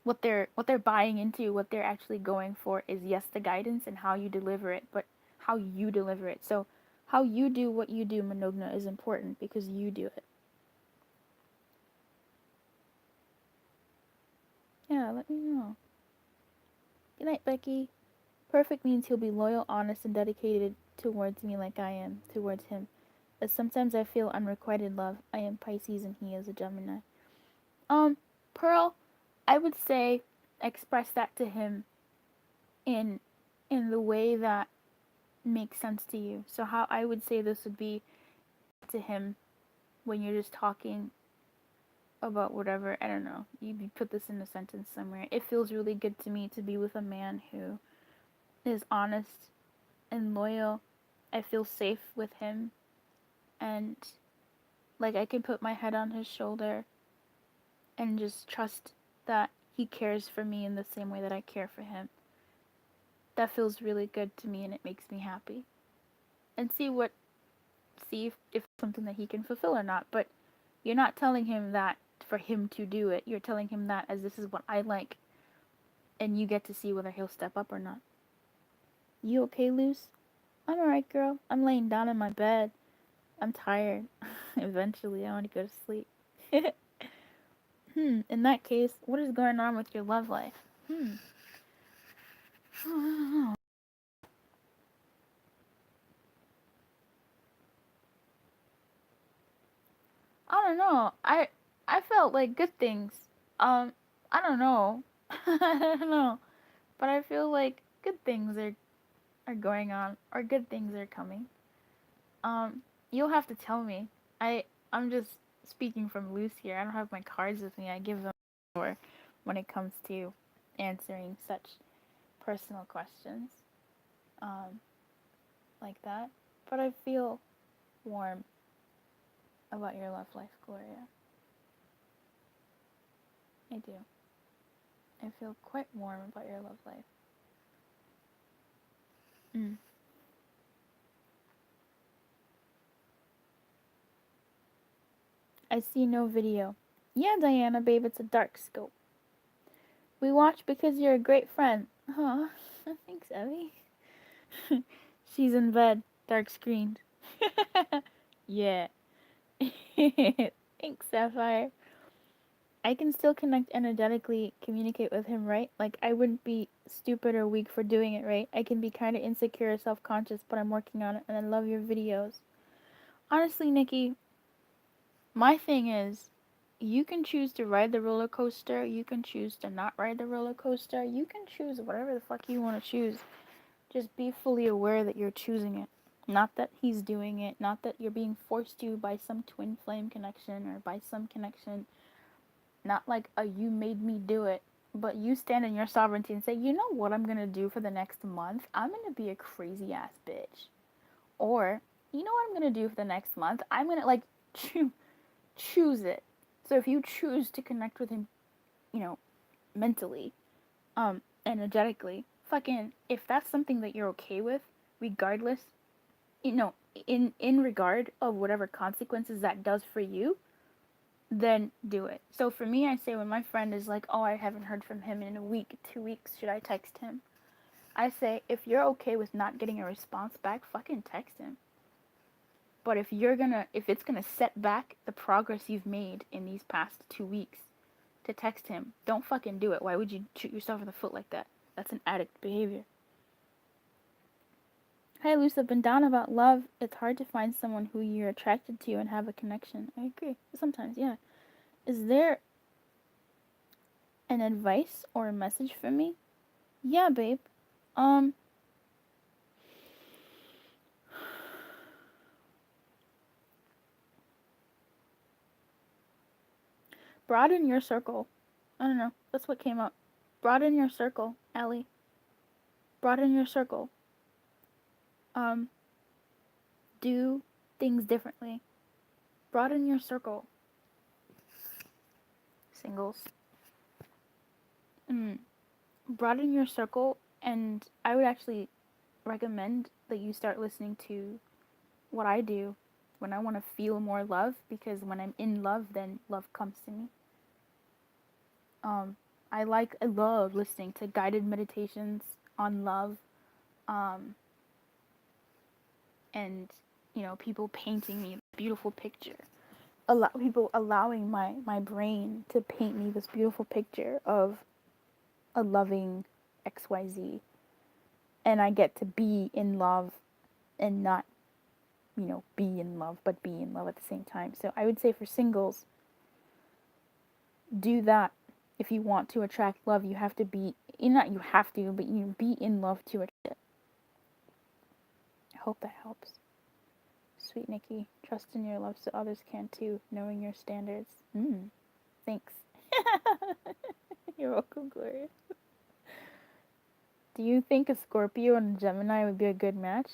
what they're buying into, what they're actually going for, is yes, the guidance and how you deliver it, but how you deliver it. So, how you do what you do, Manogna, is important because you do it. Yeah, let me know. Good night, Becky. Perfect means he'll be loyal, honest, and dedicated towards me like I am towards him. But sometimes I feel unrequited love. I am Pisces and he is a Gemini. Um, Pearl, I would say express that to him in the way that makes sense to you. So how I would say this would be to him when you're just talking about whatever, I don't know. You put this in a sentence somewhere. It feels really good to me to be with a man who is honest and loyal. I feel safe with him, and like I can put my head on his shoulder and just trust that he cares for me in the same way that I care for him. That feels really good to me and it makes me happy. And see if it's something that he can fulfill or not. But you're not telling him that for him to do it. You're telling him that as this is what I like, and you get to see whether he'll step up or not. You okay, Luce? I'm alright, girl. I'm laying down in my bed. I'm tired. Eventually, I want to go to sleep. In that case, what is going on with your love life? I don't know. I felt like good things. I don't know. I don't know, but I feel like good things are going on, or good things are coming. Um, you'll have to tell me. I'm just speaking from loose here. I don't have my cards with me. I give them or when it comes to answering such personal questions, um, like that. But I feel warm about your love life, Gloria. I do. I feel quite warm about your love life. Mm. I see no video. Yeah, Diana, babe, it's a dark scope. We watch because you're a great friend. Aw, thanks, Evie. She's in bed, dark screened. Yeah. Thanks, Sapphire. I can still connect energetically, communicate with him, right? Like, I wouldn't be stupid or weak for doing it, right? I can be kind of insecure or self conscious, but I'm working on it, and I love your videos. Honestly, Nikki, my thing is, you can choose to ride the roller coaster, you can choose to not ride the roller coaster, you can choose whatever the fuck you want to choose. Just be fully aware that you're choosing it. Not that he's doing it, not that you're being forced to by some twin flame connection or by some connection. Not like a you made me do it, but you stand in your sovereignty and say, you know what I'm gonna do for the next month? I'm gonna be a crazy ass bitch. Or, you know what I'm gonna do for the next month? I'm gonna like choose it. So if you choose to connect with him, you know, mentally, energetically, fucking if that's something that you're okay with, regardless, you know, in regard of whatever consequences that does for you, then do it. So for me, I say when my friend is like, oh, I haven't heard from him in a week, 2 weeks, should I text him? I say, if you're okay with not getting a response back, fucking text him. But if it's gonna set back the progress you've made in these past 2 weeks to text him, don't fucking do it. Why would you shoot yourself in the foot like that? That's an addict behavior. Hi, Luce, I've been down about love. It's hard to find someone who you're attracted to and have a connection. I agree. Sometimes, yeah. Is there an advice or a message for me? Yeah, babe. Um, broaden your circle. I don't know. That's what came up. Broaden your circle, Ellie. Broaden your circle. Um, do things differently. Broaden your circle. Singles. Broaden your circle, and I would actually recommend that you start listening to what I do when I want to feel more love, because when I'm in love, then love comes to me. Um, I love listening to guided meditations on love, um, and people painting me a beautiful picture. People allowing my brain to paint me this beautiful picture of a loving XYZ, and I get to be in love and not be in love, but be in love at the same time. So I would say for singles, do that. If you want to attract love, you have to be, not you have to, but you be in love to attract it. I hope that helps. Sweet Nikki, trust in your love so others can too, knowing your standards. Thanks. You're welcome, Gloria. Do you think a Scorpio and a Gemini would be a good match?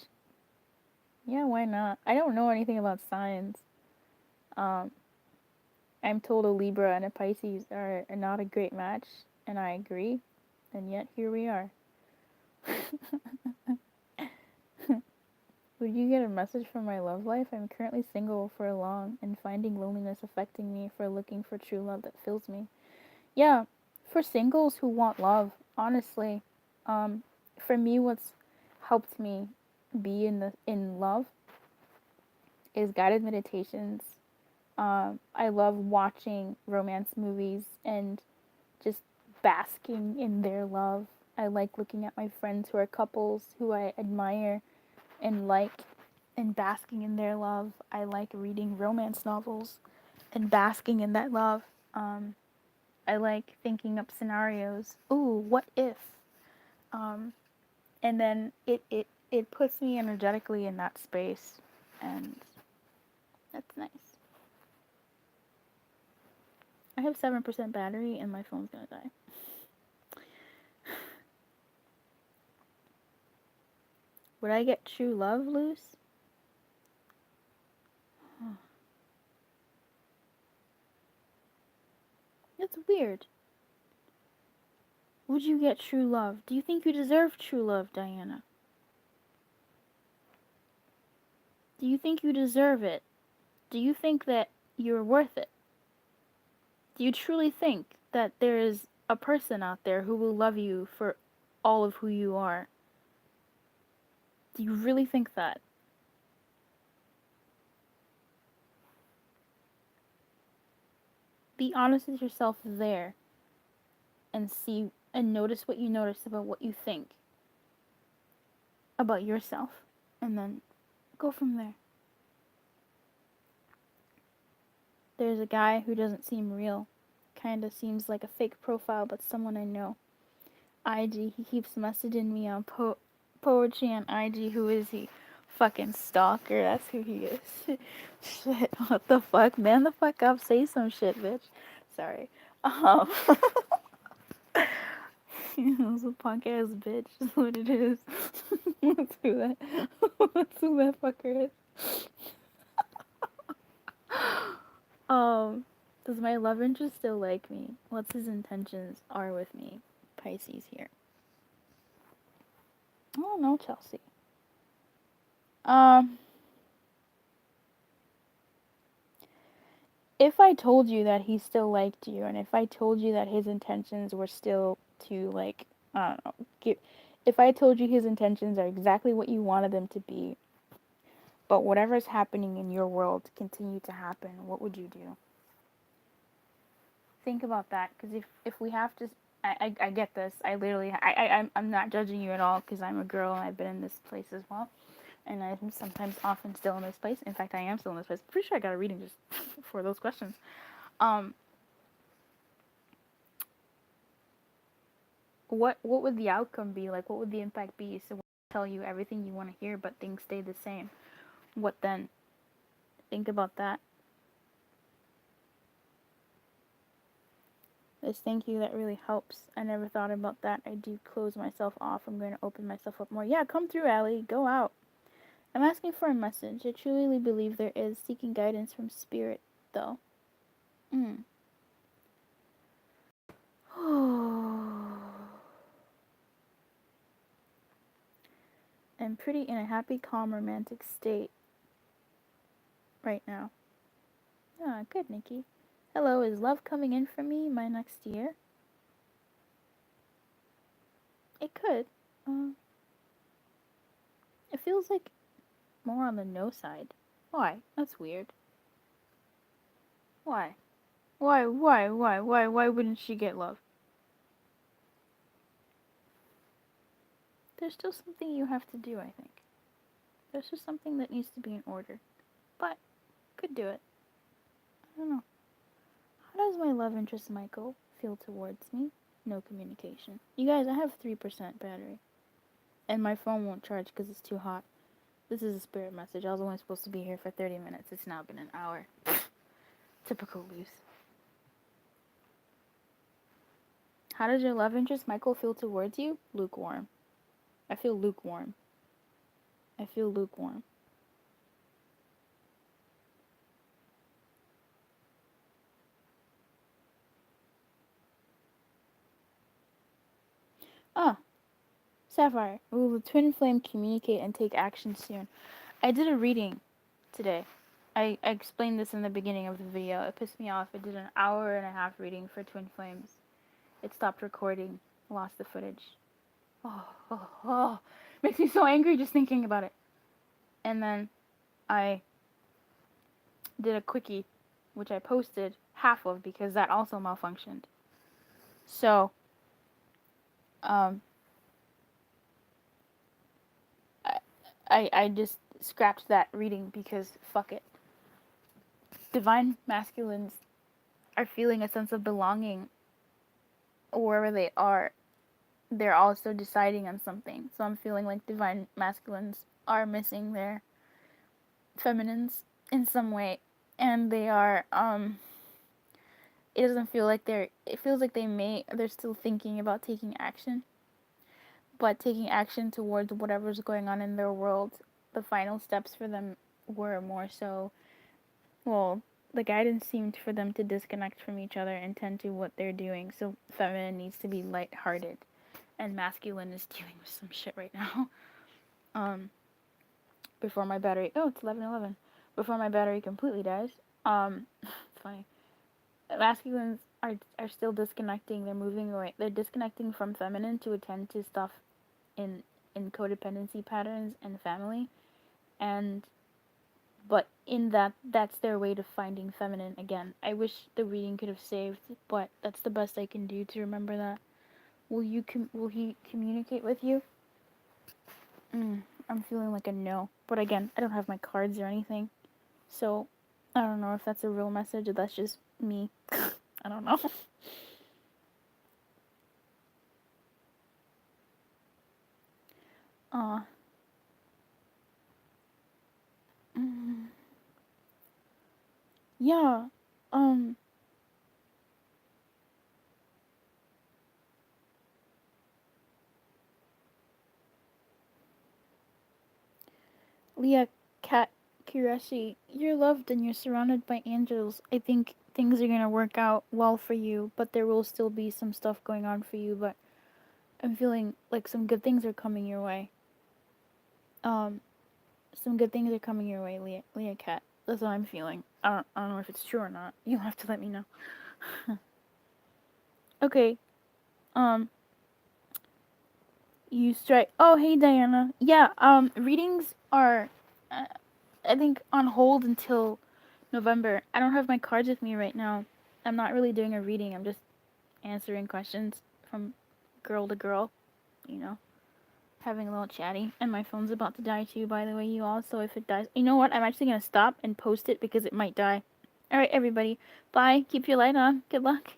Yeah, why not? I don't know anything about signs. Um, I'm told a Libra and a Pisces are not a great match, and I agree. And yet here we are. Would you get a message from my love life? I'm currently single for long and finding loneliness affecting me for looking for true love that fills me. Yeah, for singles who want love, honestly, for me, what's helped me be in love is guided meditations. I love watching romance movies and just basking in their love. I like looking at my friends who are couples who I admire and like, and basking in their love. I like reading romance novels and basking in that love. I like thinking up scenarios. Ooh, what if? And then it puts me energetically in that space, and that's nice. I have 7% battery, and my phone's gonna die. Would I get true love, Luce? That's weird. Would you get true love? Do you think you deserve true love, Diana? Do you think you deserve it? Do you think that you're worth it? Do you truly think that there is a person out there who will love you for all of who you are? Do you really think that? Be honest with yourself there and see and notice what you notice about what you think about yourself, and then go from there. There's a guy who doesn't seem real. Kinda seems like a fake profile, but someone I know. IG, he keeps messaging me on poetry on IG. Who is he? Fucking stalker, that's who he is. Shit, what the fuck? Man the fuck up, say some shit, bitch. Sorry. It's a punk ass bitch, is what it is. That's who that fucker is. Does my love interest still like me? What's his intentions are with me? Pisces here. I don't know, Chelsea. If I told you that he still liked you, and if I told you that his intentions were still to, like, I don't know, if I told you his intentions are exactly what you wanted them to be, but whatever's happening in your world continue to happen, what would you do? Think about that, because if we have to, I get this. I'm not judging you at all, because I'm a girl and I've been in this place as well, and I'm sometimes often still in this place. In fact, I am still in this place. Pretty sure I got a reading just for those questions. What would the outcome be? Like, what would the impact be? So tell you everything you want to hear, but things stay the same. What then? Think about that. This thank you, that really helps. I never thought about that. I do close myself off. I'm going to open myself up more. Yeah, come through, Allie. Go out. I'm asking for a message. I truly believe there is, seeking guidance from spirit, though. I'm pretty in a happy, calm, romantic state right now. Ah, good, Nikki. Hello, is love coming in for me my next year? It could. It feels like more on the no side. Why? That's weird. Why? Why wouldn't she get love? There's still something you have to do, I think. There's just something that needs to be in order. But, could do it. I don't know. How does my love interest Michael feel towards me? No communication. You guys, I have 3% battery. And my phone won't charge because it's too hot. This is a spirit message. I was only supposed to be here for 30 minutes. It's now been an hour. Typical Luce. How does your love interest Michael feel towards you? Lukewarm. I feel lukewarm. I feel lukewarm. Ah, Sapphire. Will the twin flame communicate and take action soon? I did a reading today. I explained this in the beginning of the video. It pissed me off. I did an hour and a half reading for twin flames. It stopped recording. Lost the footage. Oh. Makes me so angry just thinking about it. And then I did a quickie, which I posted half of because that also malfunctioned. So, I just scrapped that reading because fuck it. Divine masculines are feeling a sense of belonging wherever they are, they're also deciding on something. So I'm feeling like divine masculines are missing their feminines in some way, and they are it doesn't feel like it feels like they're still thinking about taking action, but taking action towards whatever's going on in their world. The final steps for them were more so, well, the guidance seemed for them to disconnect from each other and tend to what they're doing. So feminine needs to be lighthearted, and masculine is dealing with some shit right now. Um, before my battery, oh, it's 11:11. Before my battery completely dies. It's funny. Masculines are still disconnecting. They're moving away. They're disconnecting from feminine to attend to stuff in codependency patterns and family, and but in that's their way to finding feminine again. I wish the reading could have saved, but that's the best I can do to remember that. Will he communicate with you? I'm feeling like a no, but again, I don't have my cards or anything, so I don't know if that's a real message or that's just me. I don't know. uh mm, yeah. um Leah, Kat, Kirashi, you're loved and you're surrounded by angels. I think things are gonna work out well for you, but there will still be some stuff going on for you, but I'm feeling like some good things are coming your way. Um, some good things are coming your way, Leah Cat. That's what I'm feeling. I don't know if it's true or not. You'll have to let me know. Okay. Um, you strike. Oh, hey Diana. Yeah. Readings are, uh, I think, on hold until November. I don't have my cards with me right now. I'm not really doing a reading. I'm just answering questions from girl to girl. You know, having a little chatty. And my phone's about to die too, by the way, you all. So if it dies, you know what? I'm actually gonna stop and post it because it might die. All right, everybody. Bye. Keep your light on. Good luck.